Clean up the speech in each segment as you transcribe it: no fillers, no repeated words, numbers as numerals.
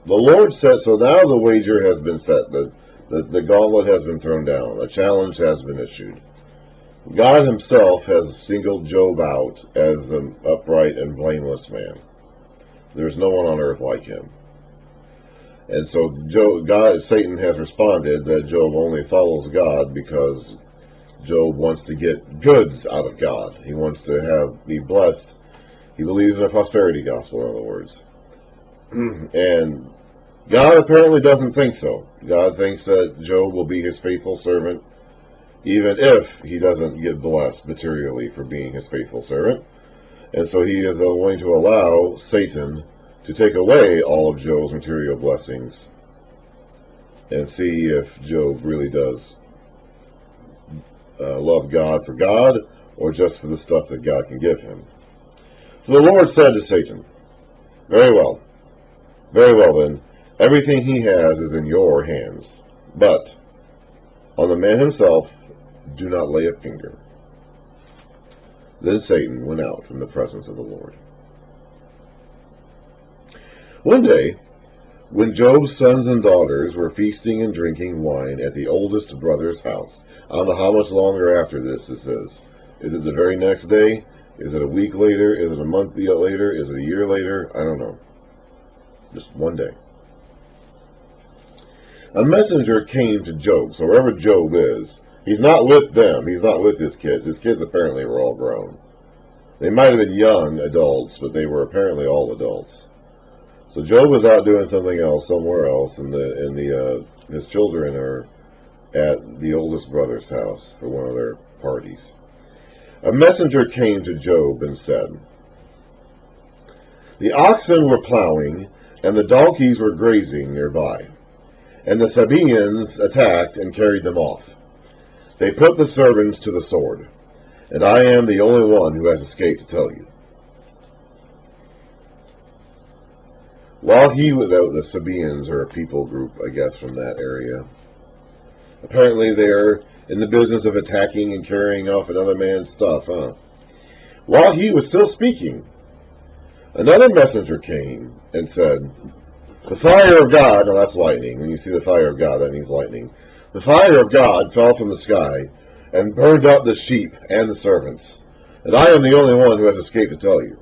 The Lord said, so now the wager has been set. The gauntlet has been thrown down. A challenge has been issued. God himself has singled Job out as an upright and blameless man. There's no one on earth like him. And so Satan has responded that Job only follows God because Job wants to get goods out of God. He wants to be blessed. He believes in a prosperity gospel, in other words. And God apparently doesn't think so. God thinks that Job will be his faithful servant, even if he doesn't get blessed materially for being his faithful servant. And so he is going to allow Satan to take away all of Job's material blessings and see if Job really does love God for God or just for the stuff that God can give him. So the Lord said to Satan, very well then, everything he has is in your hands, but on the man himself do not lay a finger. Then Satan went out from the presence of the Lord. One day, when Job's sons and daughters were feasting and drinking wine at the oldest brother's house, I don't know how much longer after this is. Is it the very next day? Is it a week later? Is it a month later? Is it a year later? I don't know. Just one day. A messenger came to Job. So wherever Job is, he's not with them. He's not with his kids. His kids apparently were all grown. They might have been young adults, but they were apparently all adults. So Job was out doing something else somewhere else, and his children are at the oldest brother's house for one of their parties. A messenger came to Job and said, the oxen were plowing, and the donkeys were grazing nearby, and the Sabaeans attacked and carried them off. They put the servants to the sword, and I am the only one who has escaped to tell you. While he was out, the Sabaeans are a people group, I guess, from that area. Apparently they're in the business of attacking and carrying off another man's stuff, huh? While he was still speaking, another messenger came and said, the fire of God, now that's lightning. When you see the fire of God, that means lightning. The fire of God fell from the sky and burned up the sheep and the servants. And I am the only one who has escaped to tell you.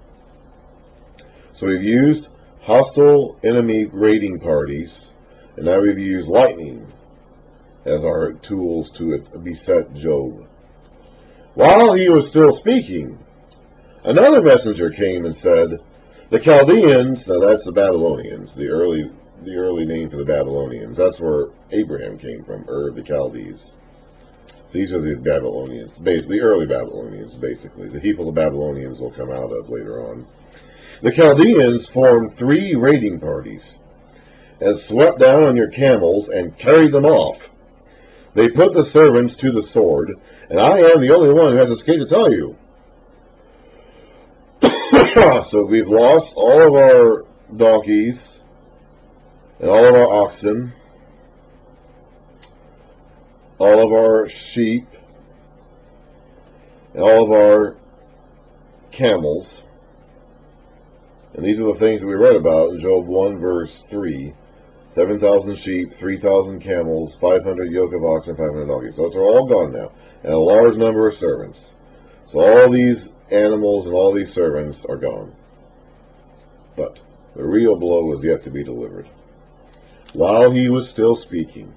So we've used hostile enemy raiding parties, and now we've used lightning as our tools to beset Job. While he was still speaking, another messenger came and said, the Chaldeans, now that's the Babylonians, the early name for the Babylonians. That's where Abraham came from, Ur of the Chaldees. So these are the Babylonians, the early Babylonians, basically. The people the Babylonians will come out of later on. The Chaldeans formed 3 raiding parties and swept down on your camels and carried them off. They put the servants to the sword, and I am the only one who has escaped to tell you. So we've lost all of our donkeys and all of our oxen, all of our sheep, and all of our camels. And these are the things that we read about in Job 1 verse 3. 7,000 sheep, 3,000 camels, 500 yoke of oxen, 500 donkeys. So it's all gone now. And a large number of servants. So all these animals and all these servants are gone. But the real blow was yet to be delivered. While he was still speaking.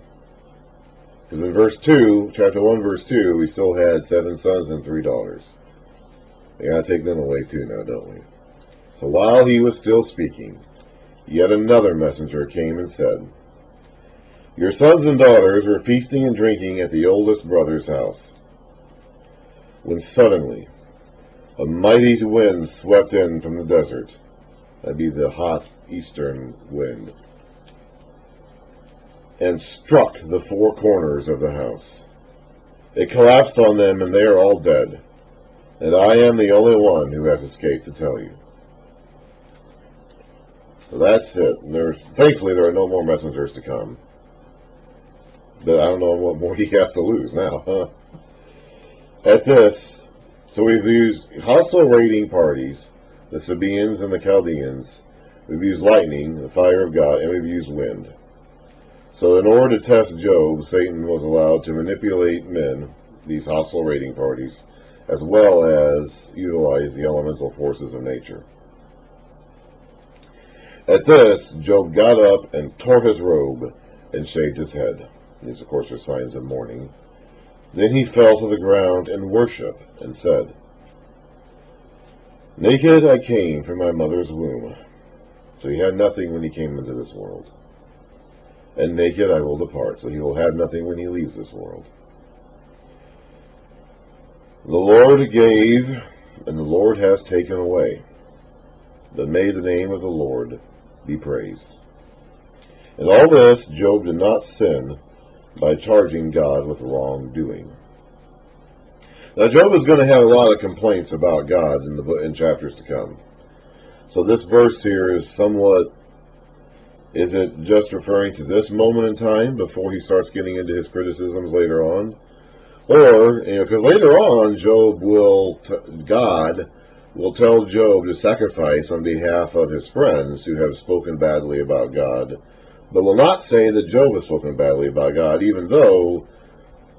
Because in verse 2, chapter 1 verse 2, we still had 7 sons and 3 daughters. We gotta take them away too now, don't we? So while he was still speaking, yet another messenger came and said, your sons and daughters were feasting and drinking at the oldest brother's house, when suddenly a mighty wind swept in from the desert. That'd be the hot eastern wind, and struck the 4 corners of the house. It collapsed on them, and they are all dead, and I am the only one who has escaped to tell you. So that's it. Thankfully, there are no more messengers to come. But I don't know what more he has to lose now, huh? At this, so we've used hostile raiding parties, the Sabaeans and the Chaldeans, we've used lightning, the fire of God, and we've used wind. So in order to test Job, Satan was allowed to manipulate men, these hostile raiding parties, as well as utilize the elemental forces of nature. At this, Job got up and tore his robe and shaved his head. These, of course, are signs of mourning. Then he fell to the ground and worshipped and said, "Naked I came from my mother's womb." So he had nothing when he came into this world. "And naked I will depart." So he will have nothing when he leaves this world. "The Lord gave, and the Lord has taken away. But may the name of the Lord be praised." In all this, Job did not sin by charging God with wrongdoing. Now, Job is going to have a lot of complaints about God in chapters to come. So this verse here is somewhat, is it just referring to this moment in time before he starts getting into his criticisms later on? Or, because later on, God will tell Job to sacrifice on behalf of his friends who have spoken badly about God, but will not say that Job has spoken badly about God, even though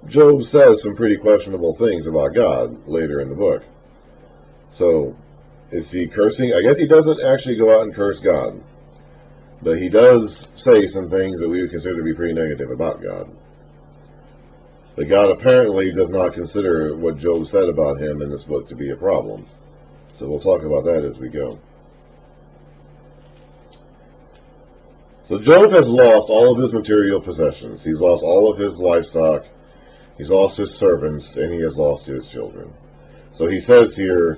Job says some pretty questionable things about God later in the book. So, is he cursing? I guess he doesn't actually go out and curse God, but he does say some things that we would consider to be pretty negative about God. But God apparently does not consider what Job said about him in this book to be a problem. So we'll talk about that as we go. So Job has lost all of his material possessions. He's lost all of his livestock. He's lost his servants, and he has lost his children. So he says here,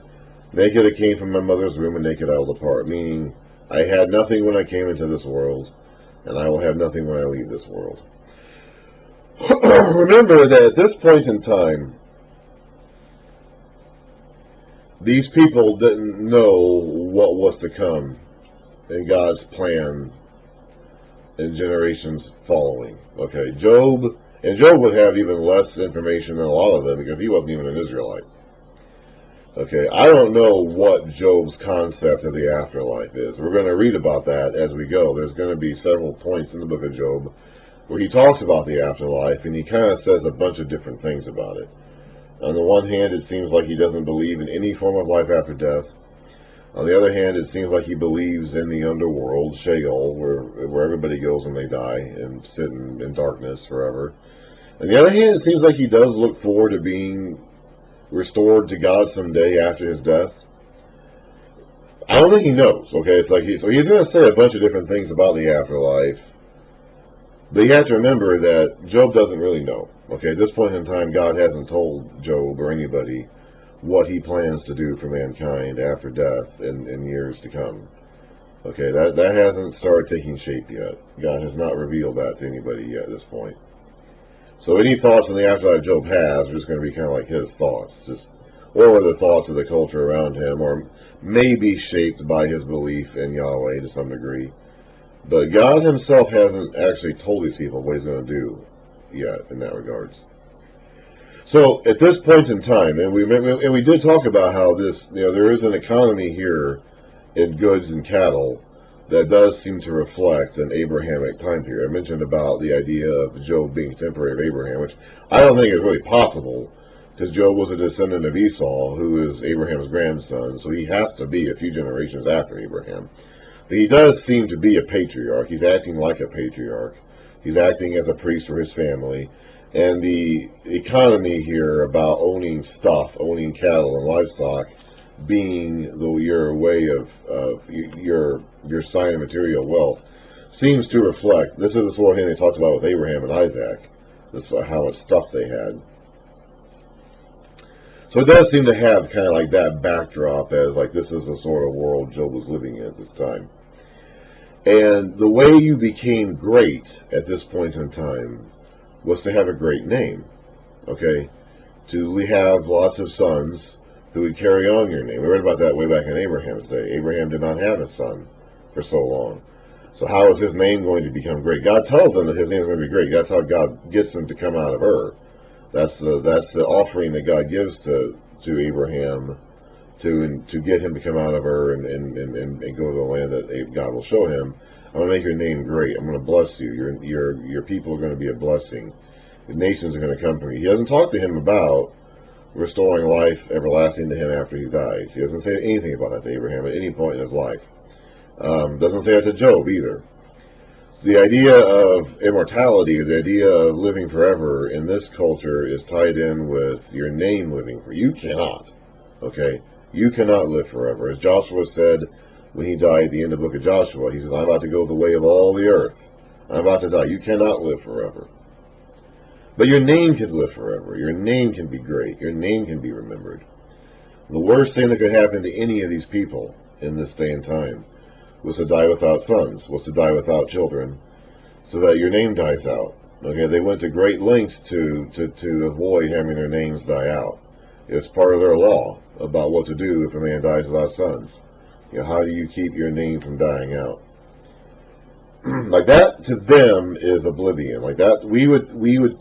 "Naked I came from my mother's womb, and naked I will depart," meaning I had nothing when I came into this world, and I will have nothing when I leave this world. Remember that at this point in time, these people didn't know what was to come in God's plan in generations following. Okay, Job would have even less information than a lot of them because he wasn't even an Israelite. Okay, I don't know what Job's concept of the afterlife is. We're going to read about that as we go. There's going to be several points in the book of Job where he talks about the afterlife, and he kind of says a bunch of different things about it. On the one hand, it seems like he doesn't believe in any form of life after death. On the other hand, it seems like he believes in the underworld, Sheol, where everybody goes when they die and sit in darkness forever. On the other hand, it seems like he does look forward to being restored to God someday after his death. I don't think he knows. Okay, it's like he's going to say a bunch of different things about the afterlife, but you have to remember that Job doesn't really know. Okay, at this point in time, God hasn't told Job or anybody what he plans to do for mankind after death in years to come. Okay, that hasn't started taking shape yet. God has not revealed that to anybody yet at this point. So any thoughts on the afterlife Job has are just going to be kind of like his thoughts, or the thoughts of the culture around him, or maybe shaped by his belief in Yahweh to some degree. But God himself hasn't actually told these people what he's going to do yet in that regards. So at this point in time, and we did talk about how this, there is an economy here in goods and cattle that does seem to reflect an Abrahamic time period. I mentioned about the idea of Job being contemporary of Abraham, which I don't think is really possible, because Job was a descendant of Esau, who is Abraham's grandson, so he has to be a few generations after Abraham. But he does seem to be a patriarch. He's acting like a patriarch. He's acting as a priest for his family. And the economy here about owning stuff, owning cattle and livestock, being your way of your sign of material wealth, seems to reflect. This is the sort of thing they talked about with Abraham and Isaac. This is how much stuff they had. So it does seem to have kind of like that backdrop as like this is the sort of world Job was living in at this time. And the way you became great at this point in time was to have a great name. Okay? To have lots of sons who would carry on your name. We read about that way back in Abraham's day. Abraham did not have a son for so long. So how is his name going to become great? God tells him that his name is going to be great. That's how God gets him to come out of Ur. That's the offering that God gives to Abraham to get him to come out of Ur and go to the land that God will show him. I'm going to make your name great. I'm going to bless you. Your people are going to be a blessing. The nations are going to come from you. He doesn't talk to him about restoring life everlasting to him after he dies. He doesn't say anything about that to Abraham at any point in his life. Doesn't say that to Job either. The idea of immortality, the idea of living forever in this culture is tied in with your name living forever. You cannot. Okay? You cannot live forever. As Joshua said when he died at the end of the book of Joshua, he says, I'm about to go the way of all the earth. I'm about to die. You cannot live forever. But your name can live forever. Your name can be great. Your name can be remembered. The worst thing that could happen to any of these people in this day and time was to die without sons, was to die without children, so that your name dies out. Okay, they went to great lengths to avoid having their names die out. It's part of their law about what to do if a man dies without sons. You know, how do you keep your name from dying out? Like that to them is oblivion. Like that, we would.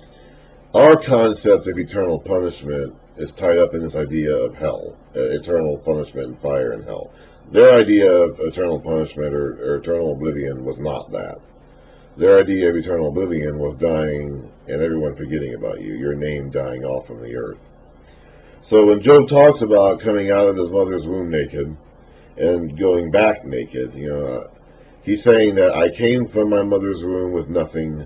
Our concept of eternal punishment is tied up in this idea of hell, eternal punishment and fire and hell. Their idea of eternal punishment or eternal oblivion was not that. Their idea of eternal oblivion was dying and everyone forgetting about you, your name dying off from the earth. So when Job talks about coming out of his mother's womb naked and going back naked, he's saying that I came from my mother's womb with nothing,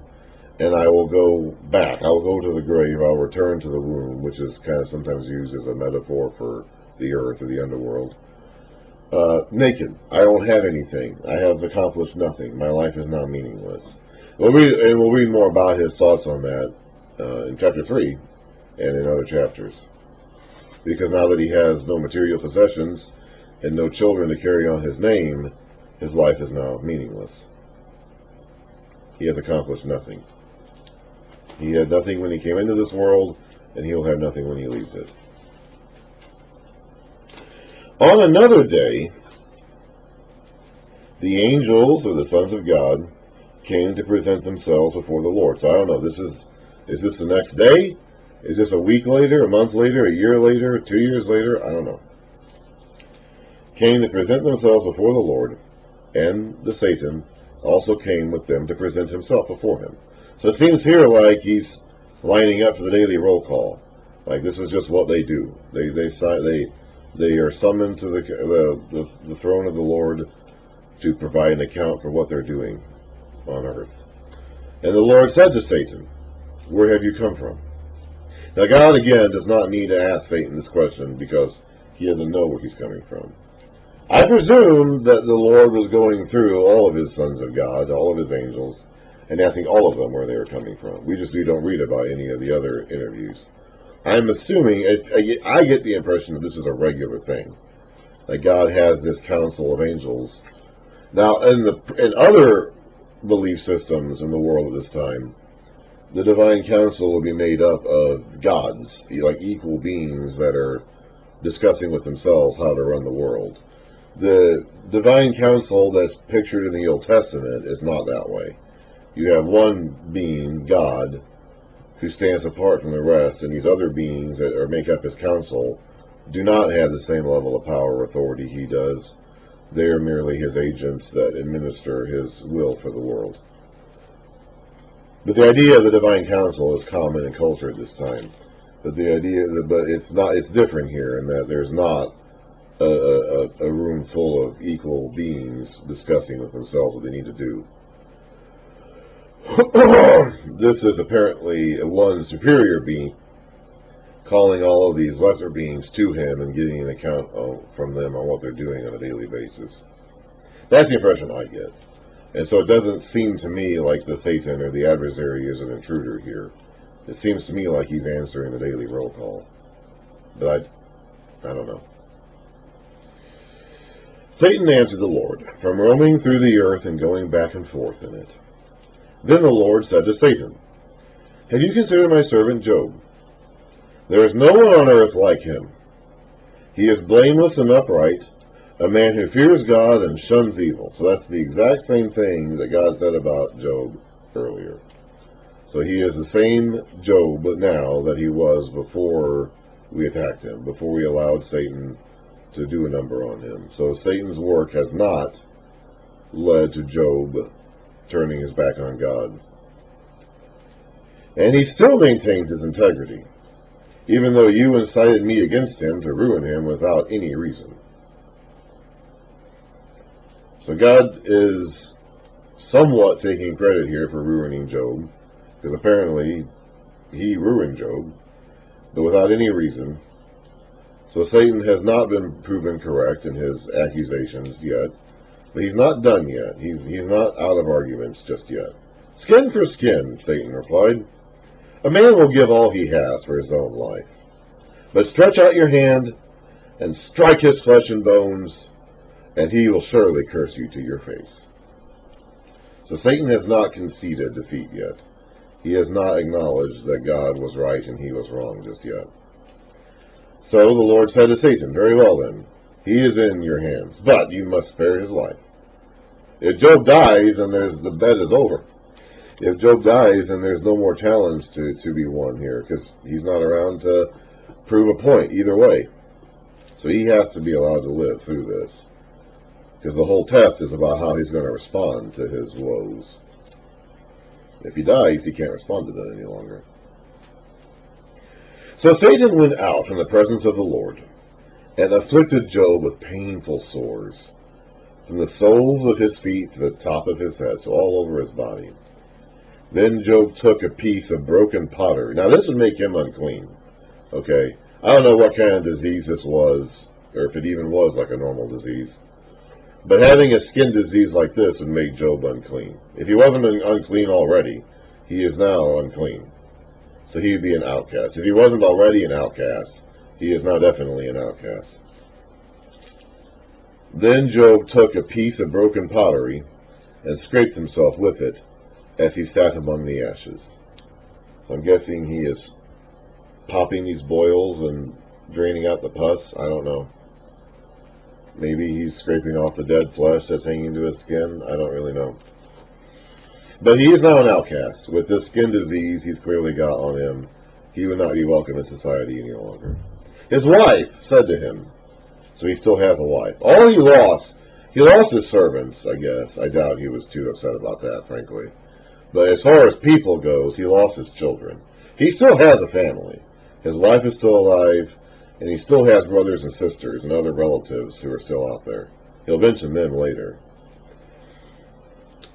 and I will go back. I will go to the grave. I'll return to the womb, which is kind of sometimes used as a metaphor for the earth or the underworld. Naked. I don't have anything. I have accomplished nothing. My life is now meaningless. We'll read more about his thoughts on that in chapter 3 and in other chapters. Because now that he has no material possessions and no children to carry on his name, his life is now meaningless. He has accomplished nothing. He had nothing when he came into this world, and he will have nothing when he leaves it. On another day, the angels, or the sons of God, came to present themselves before the Lord. So I don't know, is this the next day? Is this a week later, a month later, a year later, 2 years later? I don't know. Came to present themselves before the Lord, and the Satan also came with them to present himself before him. So it seems here like he's lining up for the daily roll call. Like this is just what they do. They are summoned to the throne of the Lord to provide an account for what they're doing on earth. And the Lord said to Satan, where have you come from? Now God again does not need to ask Satan this question because he doesn't know where he's coming from. I presume that the Lord was going through all of his sons of God, all of his angels, and asking all of them where they were coming from. We don't read about any of the other interviews. I'm assuming, I get the impression that this is a regular thing. That God has this council of angels. Now, in other belief systems in the world at this time, the divine council will be made up of gods, like equal beings that are discussing with themselves how to run the world. The divine council that's pictured in the Old Testament is not that way. You have one being, God, who stands apart from the rest, and these other beings that make up his council do not have the same level of power or authority he does. They are merely his agents that administer his will for the world. But the idea of the divine council is common in culture at this time. But it's different here in that there's not a room full of equal beings discussing with themselves what they need to do. This is apparently one superior being calling all of these lesser beings to him and getting an account from them on what they're doing on a daily basis. That's the impression I get. And so it doesn't seem to me like the Satan or the adversary is an intruder here. It seems to me like he's answering the daily roll call. But I don't know. Satan answered the Lord, from roaming through the earth and going back and forth in it. Then the Lord said to Satan, have you considered my servant Job? There is no one on earth like him. He is blameless and upright, a man who fears God and shuns evil. So that's the exact same thing that God said about Job earlier. So he is the same Job now that he was before we attacked him, before we allowed Satan to do a number on him. So Satan's work has not led to Job turning his back on God. And he still maintains his integrity, even though you incited me against him to ruin him without any reason. So God is somewhat taking credit here for ruining Job, because apparently he ruined Job, but without any reason. So Satan has not been proven correct in his accusations yet, but he's not done yet. He's not out of arguments just yet. Skin for skin, Satan replied. A man will give all he has for his own life. But stretch out your hand and strike his flesh and bones, and he will surely curse you to your face. So Satan has not conceded defeat yet. He has not acknowledged that God was right and he was wrong just yet. So the Lord said to Satan, very well then, he is in your hands, but you must spare his life. If Job dies, then the bet is over. If Job dies, then there's no more challenge to be won here, because he's not around to prove a point either way. So he has to be allowed to live through this, because the whole test is about how he's going to respond to his woes. If he dies, he can't respond to that any longer. So Satan went out from the presence of the Lord, and afflicted Job with painful sores, from the soles of his feet to the top of his head, so all over his body. Then Job took a piece of broken pottery. Now this would make him unclean. Okay, I don't know what kind of disease this was, or if it even was like a normal disease. But having a skin disease like this would make Job unclean. If he wasn't unclean already, he is now unclean. So he would be an outcast. If he wasn't already an outcast, he is now definitely an outcast. Then Job took a piece of broken pottery and scraped himself with it as he sat among the ashes. So I'm guessing he is popping these boils and draining out the pus. I don't know. Maybe he's scraping off the dead flesh that's hanging to his skin. I don't really know. But he is now an outcast. With this skin disease he's clearly got on him, he would not be welcome in society any longer. His wife said to him, so he still has a wife. All he lost his servants, I guess. I doubt he was too upset about that, frankly. But as far as people goes, he lost his children. He still has a family. His wife is still alive, and he still has brothers and sisters and other relatives who are still out there. He'll mention them later.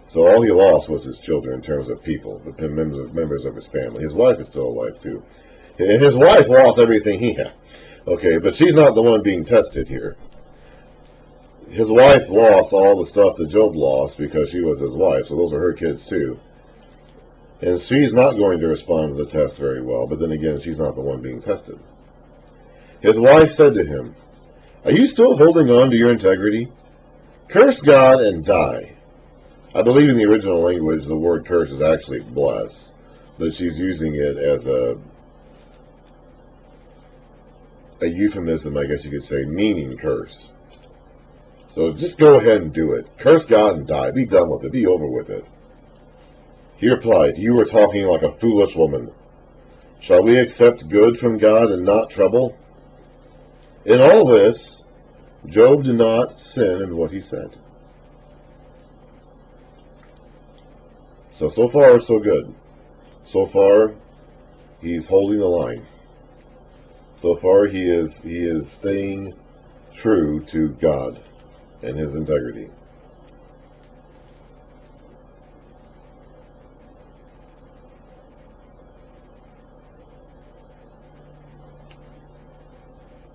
So all he lost was his children in terms of people, the members of his family. His wife is still alive too. And his wife lost everything he had. Okay, but she's not the one being tested here. His wife lost all the stuff that Job lost because she was his wife, so those are her kids too. And she's not going to respond to the test very well, but then again, she's not the one being tested. His wife said to him, "Are you still holding on to your integrity? Curse God and die." I believe in the original language the word curse is actually bless, but she's using it as a euphemism, I guess you could say, meaning curse. So just go ahead and do it. Curse God and die. Be done with it. Be over with it. He replied, "You are talking like a foolish woman. Shall we accept good from God and not trouble?" In all this, Job did not sin in what he said. So far, so good. So far, he's holding the line. So far, he is staying true to God and his integrity.